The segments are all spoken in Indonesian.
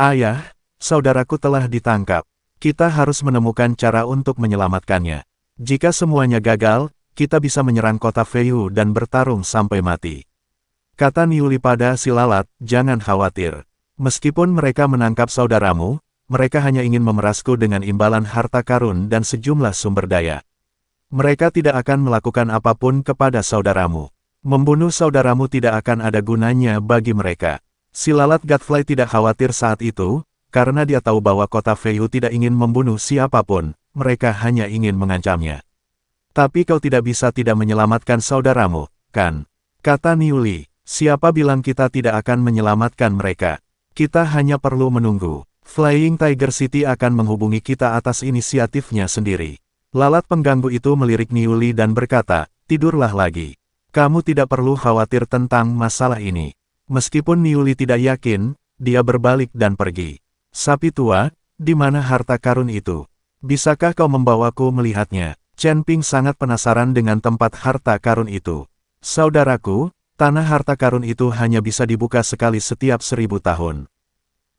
Ayah, saudaraku telah ditangkap. Kita harus menemukan cara untuk menyelamatkannya. Jika semuanya gagal, kita bisa menyerang kota Feihu dan bertarung sampai mati. Kata Niuli pada si lalat, jangan khawatir. Meskipun mereka menangkap saudaramu, mereka hanya ingin memerasku dengan imbalan harta karun dan sejumlah sumber daya. Mereka tidak akan melakukan apapun kepada saudaramu. Membunuh saudaramu tidak akan ada gunanya bagi mereka. Si lalat Godfly tidak khawatir saat itu, karena dia tahu bahwa kota Feihu tidak ingin membunuh siapapun, mereka hanya ingin mengancamnya. Tapi kau tidak bisa tidak menyelamatkan saudaramu, kan? Kata Niuli, siapa bilang kita tidak akan menyelamatkan mereka? Kita hanya perlu menunggu. Flying Tiger City akan menghubungi kita atas inisiatifnya sendiri. Lalat pengganggu itu melirik Niuli dan berkata, tidurlah lagi. Kamu tidak perlu khawatir tentang masalah ini. Meskipun Niuli tidak yakin, dia berbalik dan pergi. Sapi tua, di mana harta karun itu? Bisakah kau membawaku melihatnya? Chen Ping sangat penasaran dengan tempat harta karun itu. Saudaraku, tanah harta karun itu hanya bisa dibuka sekali setiap 1000 tahun.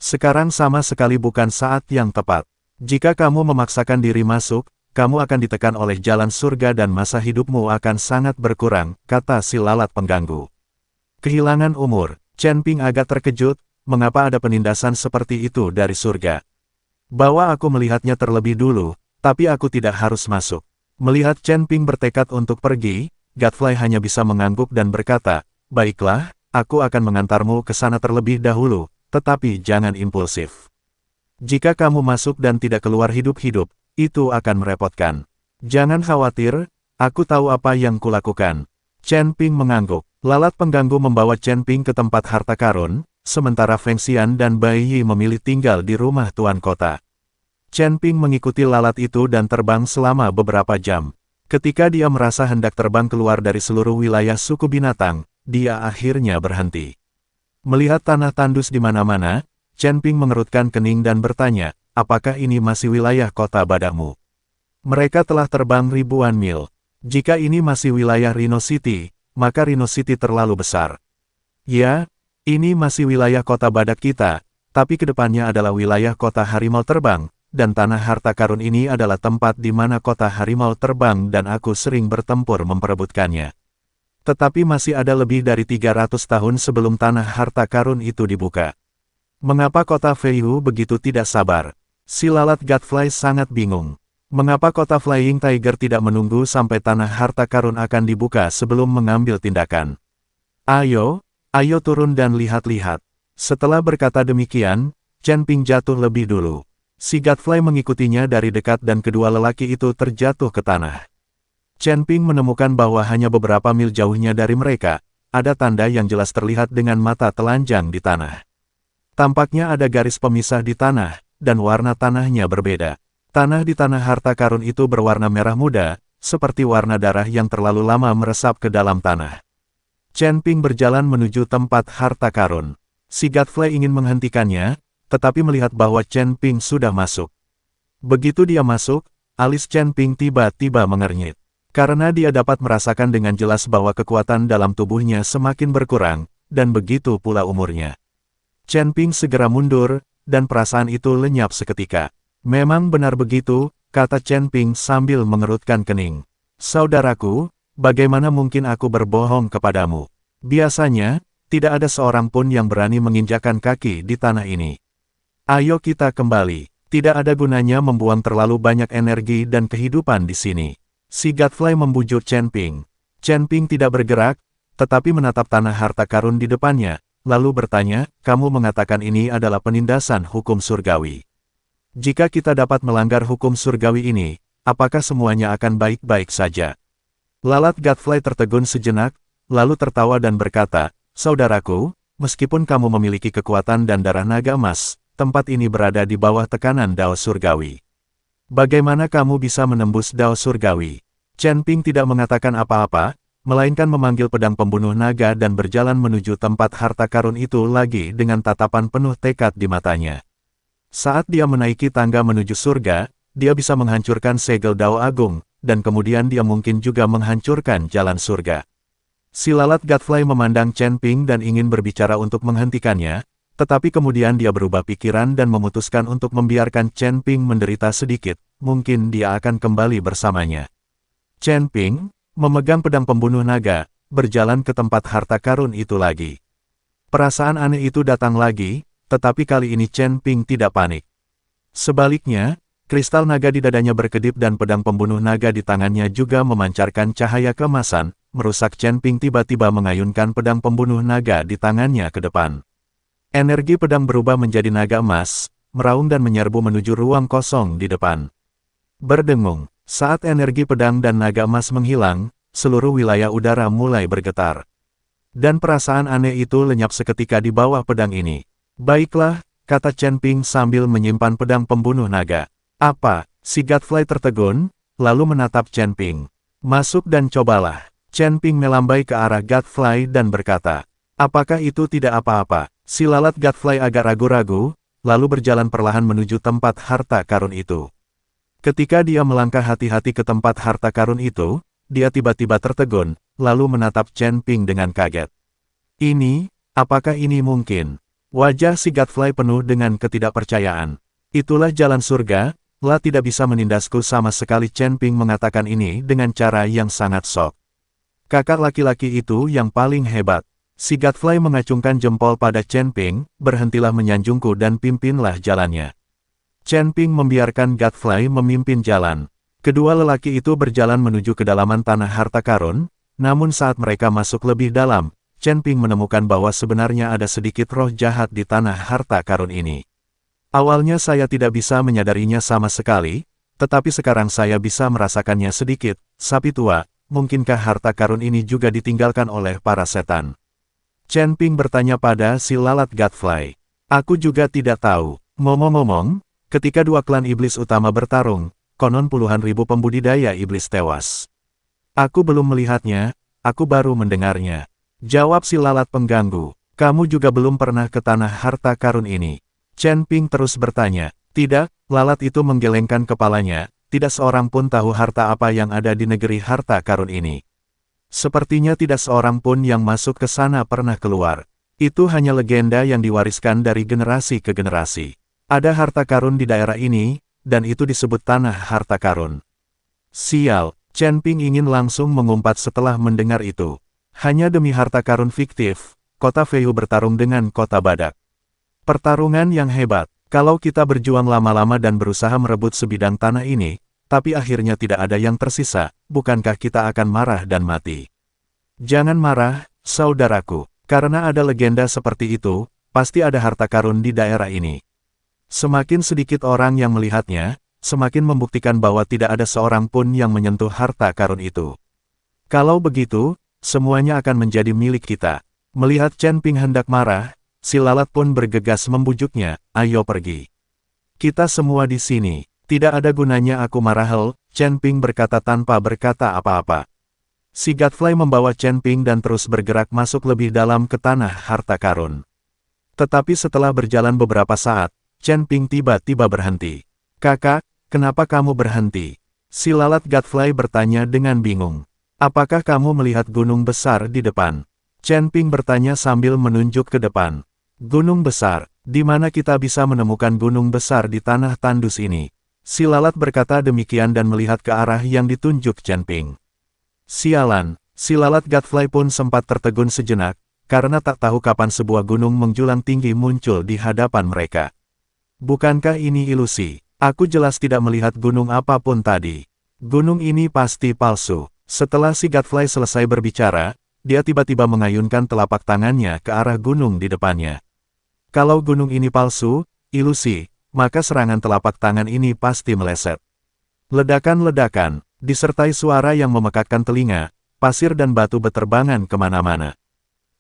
Sekarang sama sekali bukan saat yang tepat. Jika kamu memaksakan diri masuk, kamu akan ditekan oleh jalan surga dan masa hidupmu akan sangat berkurang, kata si lalat pengganggu. Kehilangan umur, Chen Ping agak terkejut, mengapa ada penindasan seperti itu dari surga. Bawa aku melihatnya terlebih dulu, tapi aku tidak harus masuk. Melihat Chen Ping bertekad untuk pergi, Godfly hanya bisa mengangguk dan berkata, baiklah, aku akan mengantarmu ke sana terlebih dahulu, tetapi jangan impulsif. Jika kamu masuk dan tidak keluar hidup-hidup, itu akan merepotkan. Jangan khawatir, aku tahu apa yang kulakukan. Chen Ping mengangguk. Lalat pengganggu membawa Chen Ping ke tempat harta karun, sementara Feng Xian dan Bai Yi memilih tinggal di rumah tuan kota. Chen Ping mengikuti lalat itu dan terbang selama beberapa jam. Ketika dia merasa hendak terbang keluar dari seluruh wilayah suku binatang, dia akhirnya berhenti. Melihat tanah tandus di mana-mana, Chen Ping mengerutkan kening dan bertanya, apakah ini masih wilayah kota Badakmu? Mereka telah terbang ribuan mil. Jika ini masih wilayah Rhino City, maka Rhino City terlalu besar. Ya, ini masih wilayah kota badak kita, tapi kedepannya adalah wilayah kota harimau terbang, dan tanah harta karun ini adalah tempat di mana kota harimau terbang dan aku sering bertempur memperebutkannya. Tetapi masih ada lebih dari 300 tahun sebelum tanah harta karun itu dibuka. Mengapa kota Feihu begitu tidak sabar? Si lalat Godfly sangat bingung. Mengapa kota Flying Tiger tidak menunggu sampai tanah harta karun akan dibuka sebelum mengambil tindakan? Ayo turun dan lihat-lihat. Setelah berkata demikian, Chen Ping jatuh lebih dulu. Si Godfly mengikutinya dari dekat dan kedua lelaki itu terjatuh ke tanah. Chen Ping menemukan bahwa hanya beberapa mil jauhnya dari mereka, ada tanda yang jelas terlihat dengan mata telanjang di tanah. Tampaknya ada garis pemisah di tanah, dan warna tanahnya berbeda. Tanah di tanah harta karun itu berwarna merah muda, seperti warna darah yang terlalu lama meresap ke dalam tanah. Chen Ping berjalan menuju tempat harta karun. Si Godfly ingin menghentikannya, tetapi melihat bahwa Chen Ping sudah masuk. Begitu dia masuk, alis Chen Ping tiba-tiba mengernyit. Karena dia dapat merasakan dengan jelas bahwa kekuatan dalam tubuhnya semakin berkurang, dan begitu pula umurnya. Chen Ping segera mundur, dan perasaan itu lenyap seketika. Memang benar begitu, kata Chen Ping sambil mengerutkan kening. Saudaraku, bagaimana mungkin aku berbohong kepadamu? Biasanya, tidak ada seorang pun yang berani menginjakkan kaki di tanah ini. Ayo kita kembali, tidak ada gunanya membuang terlalu banyak energi dan kehidupan di sini. Si Godfly membujuk Chen Ping. Chen Ping tidak bergerak, tetapi menatap tanah harta karun di depannya, lalu bertanya, kamu mengatakan ini adalah penindasan hukum surgawi. Jika kita dapat melanggar hukum surgawi ini, apakah semuanya akan baik-baik saja? Lalat Godfly tertegun sejenak, lalu tertawa dan berkata, saudaraku, meskipun kamu memiliki kekuatan dan darah naga emas, tempat ini berada di bawah tekanan dao surgawi. Bagaimana kamu bisa menembus dao surgawi? Chen Ping tidak mengatakan apa-apa, melainkan memanggil pedang pembunuh naga dan berjalan menuju tempat harta karun itu lagi dengan tatapan penuh tekad di matanya. Saat dia menaiki tangga menuju surga, dia bisa menghancurkan segel Dao Agung, dan kemudian dia mungkin juga menghancurkan jalan surga. Si lalat Godfly memandang Chen Ping dan ingin berbicara untuk menghentikannya, tetapi kemudian dia berubah pikiran dan memutuskan untuk membiarkan Chen Ping menderita sedikit, mungkin dia akan kembali bersamanya. Chen Ping, memegang pedang pembunuh naga, berjalan ke tempat harta karun itu lagi. Perasaan aneh itu datang lagi, tetapi kali ini Chen Ping tidak panik. Sebaliknya, kristal naga di dadanya berkedip dan pedang pembunuh naga di tangannya juga memancarkan cahaya keemasan, merusak Chen Ping tiba-tiba mengayunkan pedang pembunuh naga di tangannya ke depan. Energi pedang berubah menjadi naga emas, meraung dan menyerbu menuju ruang kosong di depan. Berdengung, saat energi pedang dan naga emas menghilang, seluruh wilayah udara mulai bergetar. Dan perasaan aneh itu lenyap seketika di bawah pedang ini. Baiklah, kata Chen Ping sambil menyimpan pedang pembunuh naga. Apa? Si Godfly tertegun, lalu menatap Chen Ping. Masuk dan cobalah. Chen Ping melambai ke arah Godfly dan berkata, apakah itu tidak apa-apa? Si lalat Godfly agak ragu-ragu, lalu berjalan perlahan menuju tempat harta karun itu. Ketika dia melangkah hati-hati ke tempat harta karun itu, dia tiba-tiba tertegun, lalu menatap Chen Ping dengan kaget. Apakah ini mungkin? Wajah si Godfly penuh dengan ketidakpercayaan. Itulah jalan surga, lah tidak bisa menindasku sama sekali. Chen Ping mengatakan ini dengan cara yang sangat sok. Kakak laki-laki itu yang paling hebat. Si Godfly mengacungkan jempol pada Chen Ping, berhentilah menyanjungku dan pimpinlah jalannya. Chen Ping membiarkan Godfly memimpin jalan. Kedua lelaki itu berjalan menuju kedalaman tanah harta karun, namun saat mereka masuk lebih dalam, Chen Ping menemukan bahwa sebenarnya ada sedikit roh jahat di tanah harta karun ini. Awalnya saya tidak bisa menyadarinya sama sekali, tetapi sekarang saya bisa merasakannya sedikit. Sapi tua, mungkinkah harta karun ini juga ditinggalkan oleh para setan? Chen Ping bertanya pada si lalat Godfly. Aku juga tidak tahu. Ngomong-ngomong, ketika dua klan iblis utama bertarung, konon puluhan ribu pembudidaya iblis tewas. Aku belum melihatnya, aku baru mendengarnya. Jawab si lalat pengganggu. Kamu juga belum pernah ke tanah harta karun ini. Chen Ping terus bertanya. Tidak, lalat itu menggelengkan kepalanya, tidak seorang pun tahu harta apa yang ada di negeri harta karun ini. Sepertinya tidak seorang pun yang masuk ke sana pernah keluar. Itu hanya legenda yang diwariskan dari generasi ke generasi. Ada harta karun di daerah ini, dan itu disebut tanah harta karun. Sial, Chen Ping ingin langsung mengumpat setelah mendengar itu. Hanya demi harta karun fiktif, kota Feiyu bertarung dengan kota badak. Pertarungan yang hebat. Kalau kita berjuang lama-lama dan berusaha merebut sebidang tanah ini, tapi akhirnya tidak ada yang tersisa, bukankah kita akan marah dan mati? Jangan marah, saudaraku, karena ada legenda seperti itu, pasti ada harta karun di daerah ini. Semakin sedikit orang yang melihatnya, semakin membuktikan bahwa tidak ada seorang pun yang menyentuh harta karun itu. Kalau begitu, semuanya akan menjadi milik kita. Melihat Chen Ping hendak marah, si lalat pun bergegas membujuknya, ayo pergi. Kita semua di sini. Tidak ada gunanya aku marah. Chen Ping berkata tanpa berkata apa-apa. Si Godfly membawa Chen Ping dan terus bergerak masuk lebih dalam ke tanah harta karun. Tetapi setelah berjalan beberapa saat, Chen Ping tiba-tiba berhenti. Kakak, kenapa kamu berhenti? Si lalat Godfly bertanya dengan bingung. Apakah kamu melihat gunung besar di depan? Chen Ping bertanya sambil menunjuk ke depan. Gunung besar, di mana kita bisa menemukan gunung besar di tanah tandus ini? Si lalat berkata demikian dan melihat ke arah yang ditunjuk Chen Ping. Sialan, si lalat Godfly pun sempat tertegun sejenak, karena tak tahu kapan sebuah gunung menjulang tinggi muncul di hadapan mereka. Bukankah ini ilusi? Aku jelas tidak melihat gunung apapun tadi. Gunung ini pasti palsu. Setelah si Godfly selesai berbicara, dia tiba-tiba mengayunkan telapak tangannya ke arah gunung di depannya. Kalau gunung ini palsu, ilusi, maka serangan telapak tangan ini pasti meleset. Ledakan-ledakan, disertai suara yang memekakkan telinga, pasir dan batu beterbangan kemana-mana.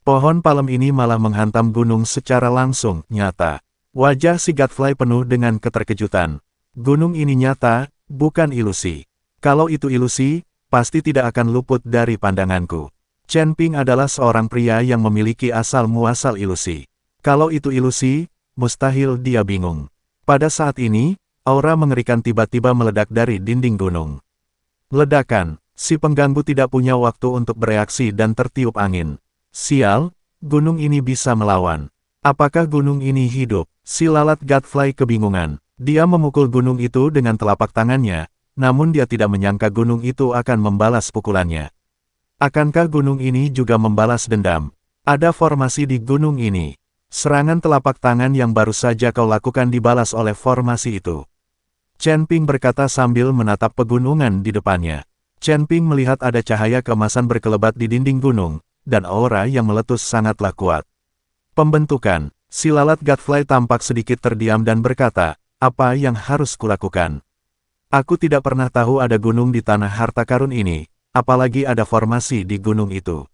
Pohon palem ini malah menghantam gunung secara langsung, nyata. Wajah si Godfly penuh dengan keterkejutan. Gunung ini nyata, bukan ilusi. Kalau itu ilusi, pasti tidak akan luput dari pandanganku. Chen Ping adalah seorang pria yang memiliki asal-muasal ilusi. Kalau itu ilusi, mustahil dia bingung. Pada saat ini, aura mengerikan tiba-tiba meledak dari dinding gunung. Ledakan, si pengganggu tidak punya waktu untuk bereaksi dan tertiup angin. Sial, gunung ini bisa melawan. Apakah gunung ini hidup? Si lalat Godfly kebingungan. Dia memukul gunung itu dengan telapak tangannya, namun dia tidak menyangka gunung itu akan membalas pukulannya. Akankah gunung ini juga membalas dendam? Ada formasi di gunung ini. Serangan telapak tangan yang baru saja kau lakukan dibalas oleh formasi itu. Chen Ping berkata sambil menatap pegunungan di depannya. Chen Ping melihat ada cahaya keemasan berkelebat di dinding gunung, dan aura yang meletus sangatlah kuat. Pembentukan. Si lalat Godfly tampak sedikit terdiam dan berkata, apa yang harus kulakukan? Aku tidak pernah tahu ada gunung di tanah harta karun ini, apalagi ada formasi di gunung itu.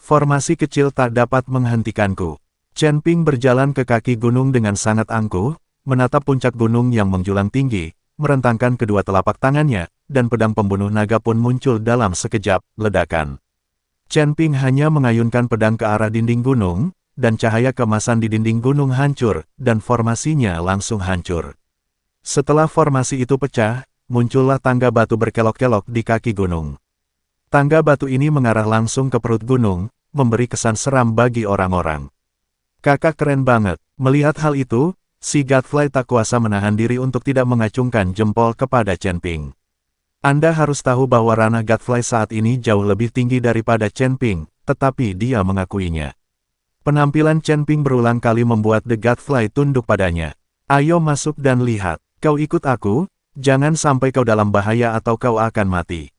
Formasi kecil tak dapat menghentikanku. Chen Ping berjalan ke kaki gunung dengan sangat angkuh, menatap puncak gunung yang menjulang tinggi, merentangkan kedua telapak tangannya, dan pedang pembunuh naga pun muncul dalam sekejap, ledakan. Chen Ping hanya mengayunkan pedang ke arah dinding gunung, dan cahaya keemasan di dinding gunung hancur, dan formasinya langsung hancur. Setelah formasi itu pecah, muncullah tangga batu berkelok-kelok di kaki gunung. Tangga batu ini mengarah langsung ke perut gunung, memberi kesan seram bagi orang-orang. Kakak keren banget. Melihat hal itu, si Godfly tak kuasa menahan diri untuk tidak mengacungkan jempol kepada Chen Ping. Anda harus tahu bahwa ranah Godfly saat ini jauh lebih tinggi daripada Chen Ping, tetapi dia mengakuinya. Penampilan Chen Ping berulang kali membuat The Godfly tunduk padanya. Ayo masuk dan lihat. Kau ikut aku, jangan sampai kau dalam bahaya atau kau akan mati.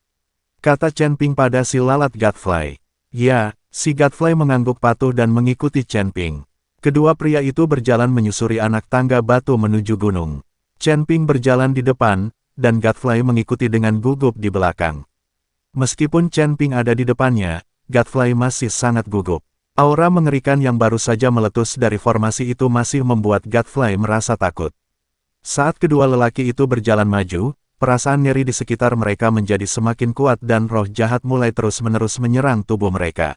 Kata Chen Ping pada si lalat Godfly. Ya, si Godfly mengangguk patuh dan mengikuti Chen Ping. Kedua pria itu berjalan menyusuri anak tangga batu menuju gunung. Chen Ping berjalan di depan, dan Godfly mengikuti dengan gugup di belakang. Meskipun Chen Ping ada di depannya, Godfly masih sangat gugup. Aura mengerikan yang baru saja meletus dari formasi itu masih membuat Godfly merasa takut. Saat kedua lelaki itu berjalan maju, perasaan nyeri di sekitar mereka menjadi semakin kuat dan roh jahat mulai terus-menerus menyerang tubuh mereka.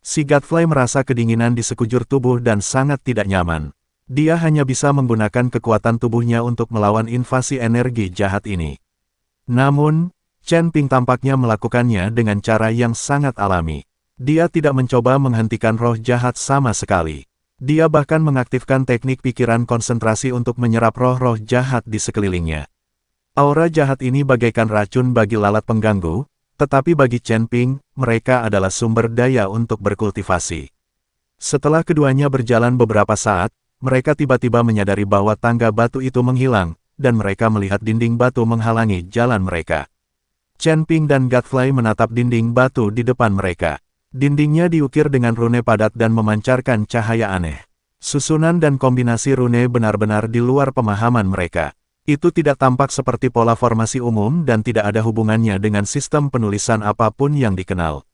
Si Godfly merasa kedinginan di sekujur tubuh dan sangat tidak nyaman. Dia hanya bisa menggunakan kekuatan tubuhnya untuk melawan invasi energi jahat ini. Namun, Chen Ping tampaknya melakukannya dengan cara yang sangat alami. Dia tidak mencoba menghentikan roh jahat sama sekali. Dia bahkan mengaktifkan teknik pikiran konsentrasi untuk menyerap roh-roh jahat di sekelilingnya. Aura jahat ini bagaikan racun bagi lalat pengganggu, tetapi bagi Chen Ping, mereka adalah sumber daya untuk berkultivasi. Setelah keduanya berjalan beberapa saat, mereka tiba-tiba menyadari bahwa tangga batu itu menghilang, dan mereka melihat dinding batu menghalangi jalan mereka. Chen Ping dan Godfly menatap dinding batu di depan mereka. Dindingnya diukir dengan rune padat dan memancarkan cahaya aneh. Susunan dan kombinasi rune benar-benar di luar pemahaman mereka. Itu tidak tampak seperti pola formasi umum dan tidak ada hubungannya dengan sistem penulisan apapun yang dikenal.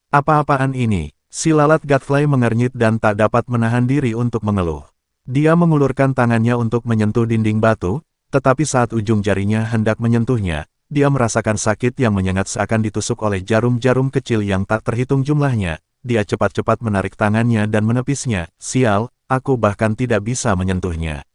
Apa-apaan ini? Si lalat Godfly mengernyit dan tak dapat menahan diri untuk mengeluh. Dia mengulurkan tangannya untuk menyentuh dinding batu, tetapi saat ujung jarinya hendak menyentuhnya, dia merasakan sakit yang menyengat seakan ditusuk oleh jarum-jarum kecil yang tak terhitung jumlahnya. Dia cepat-cepat menarik tangannya dan menepisnya. Sial, aku bahkan tidak bisa menyentuhnya.